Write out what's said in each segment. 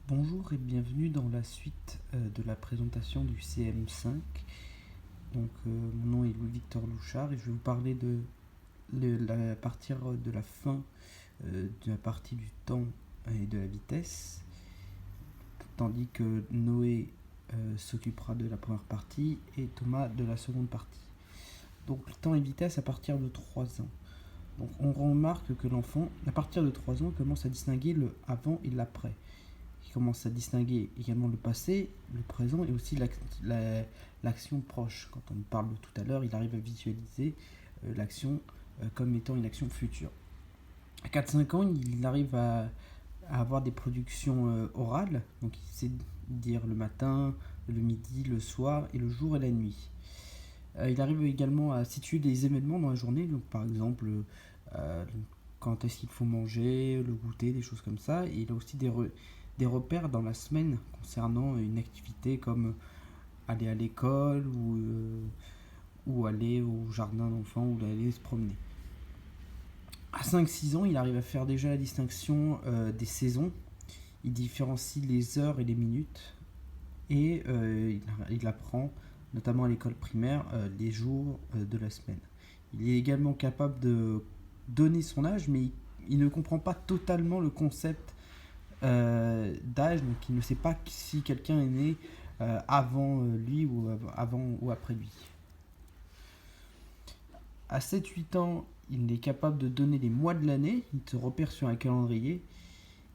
Bonjour et bienvenue dans la suite de la présentation du CM5. Mon nom est Louis-Victor Louchard et je vais vous parler à partir de la fin de la partie du temps et de la vitesse, tandis que Noé s'occupera de la première partie et Thomas de la seconde partie. Donc le temps et vitesse à partir de 3 ans. Donc on remarque que l'enfant, à partir de 3 ans, commence à distinguer le avant et l'après. Il commence à distinguer également le passé, le présent et aussi l'action proche. Quand on parle de tout à l'heure, il arrive à visualiser l'action comme étant une action future. À 4-5 ans, il arrive à avoir des productions orales, donc il sait dire le matin, le midi, le soir et le jour et la nuit. Il arrive également à situer des événements dans la journée, donc par exemple euh, quand est-ce qu'il faut manger, le goûter, des choses comme ça. Et il a aussi des repères dans la semaine concernant une activité comme aller à l'école ou aller au jardin d'enfants ou aller se promener. À 5-6 ans, il arrive à faire déjà la distinction des saisons. Il différencie les heures et les minutes et il apprend, notamment à l'école primaire, les jours de la semaine. Il est également capable de donner son âge, mais il ne comprend pas totalement le concept d'âge, donc il ne sait pas si quelqu'un est né avant lui ou avant ou après lui. À 7-8 ans, il est capable de donner les mois de l'année, il se repère sur un calendrier,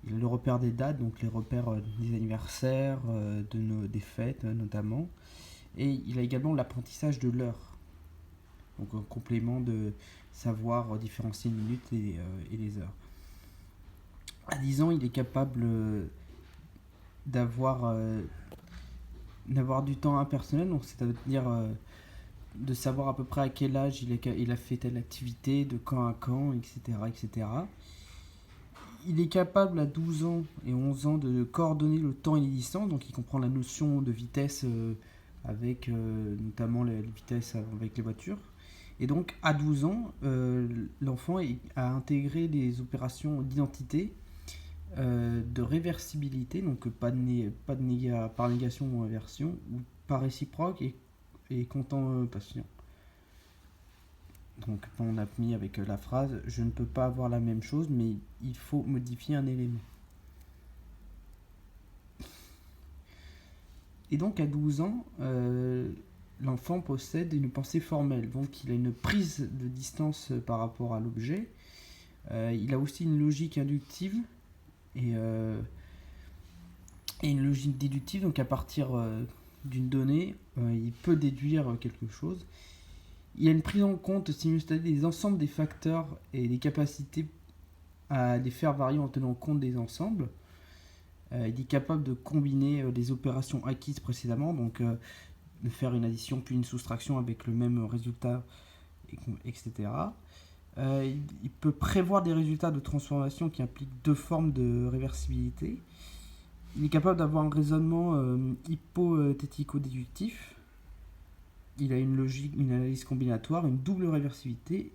il a le repère des dates, donc les repères des anniversaires, des fêtes notamment, et il a également l'apprentissage de l'heure, donc un complément de savoir différencier les minutes et les heures. À 10 ans, il est capable d'avoir du temps impersonnel, donc c'est-à-dire de savoir à peu près à quel âge il a fait telle activité, de quand à quand, etc., etc. Il est capable à 12 ans et 11 ans de coordonner le temps et les distances, donc il comprend la notion de vitesse avec notamment la vitesse avec les voitures. Et donc à 12 ans, l'enfant a intégré des opérations d'identité, de réversibilité, donc par négation ou inversion, ou par réciproque et contemplation. Donc on a mis avec la phrase je ne peux pas avoir la même chose, mais il faut modifier un élément. Et donc à 12 ans, l'enfant possède une pensée formelle, donc il a une prise de distance par rapport à l'objet. Il a aussi une logique inductive et, une logique déductive, donc à partir d'une donnée, il peut déduire quelque chose. Il y a une prise en compte simultanée des ensembles des facteurs et des capacités à les faire varier en tenant compte des ensembles. Il est capable de combiner les opérations acquises précédemment, donc de faire une addition puis une soustraction avec le même résultat, etc. Il peut prévoir des résultats de transformation qui impliquent deux formes de réversibilité. Il est capable d'avoir un raisonnement hypothético-déductif. Il a une logique, une analyse combinatoire, une double réversibilité,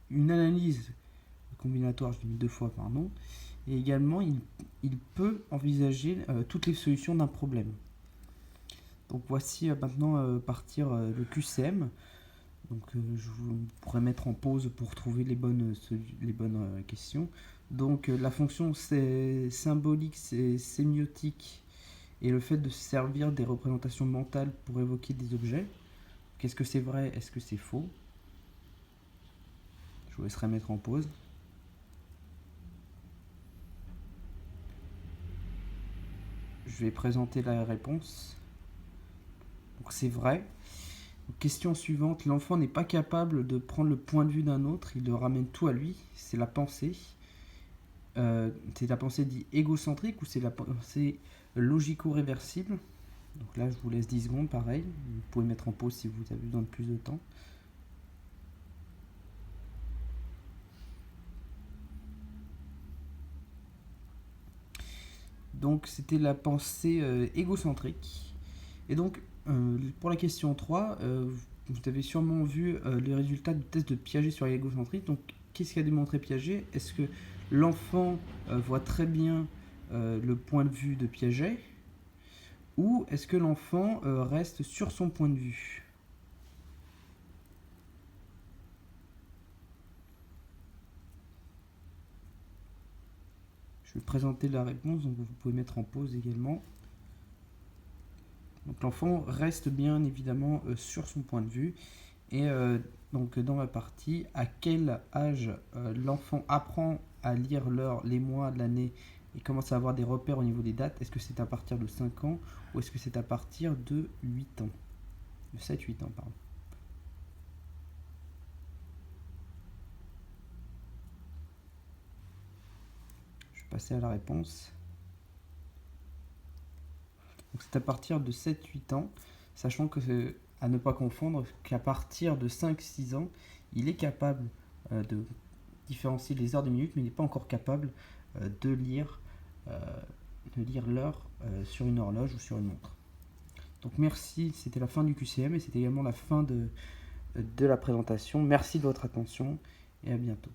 une analyse combinatoire, je l'ai mis 2 fois, pardon, et également il peut envisager toutes les solutions d'un problème. Donc voici maintenant partir le QCM. Donc je vous pourrais mettre en pause pour trouver les bonnes questions. Donc la fonction symbolique, c'est sémiotique et le fait de se servir des représentations mentales pour évoquer des objets. Qu'est-ce que c'est vrai? Est-ce que c'est faux? Je vous laisserai mettre en pause. Je vais présenter la réponse. Donc c'est vrai. Question suivante, l'enfant n'est pas capable de prendre le point de vue d'un autre, il le ramène tout à lui, c'est la pensée. C'est la pensée dite égocentrique ou c'est la pensée logico-réversible? Donc là, je vous laisse 10 secondes, pareil. Vous pouvez mettre en pause si vous avez besoin de plus de temps. Donc c'était la pensée égocentrique. Et donc, pour la question 3, vous avez sûrement vu les résultats du test de Piaget sur l'égocentrique. Donc, qu'est-ce qu'a démontré Piaget? Est-ce que l'enfant voit très bien le point de vue de Piaget, ou est-ce que l'enfant reste sur son point de vue? Je vais présenter la réponse, donc vous pouvez mettre en pause également. Donc l'enfant reste bien évidemment sur son point de vue. Et donc dans la partie, à quel âge l'enfant apprend à lire l'heure, les mois, l'année et commence à avoir des repères au niveau des dates? Est-ce que c'est à partir de 5 ans ou est-ce que c'est à partir de 8 ans? De 7-8 ans, pardon. Je vais passer à la réponse. Donc c'est à partir de 7-8 ans, sachant que, à ne pas confondre, qu'à partir de 5-6 ans, il est capable de différencier les heures des minutes, mais il n'est pas encore capable de lire l'heure sur une horloge ou sur une montre. Donc merci, c'était la fin du QCM et c'était également la fin de la présentation. Merci de votre attention et à bientôt.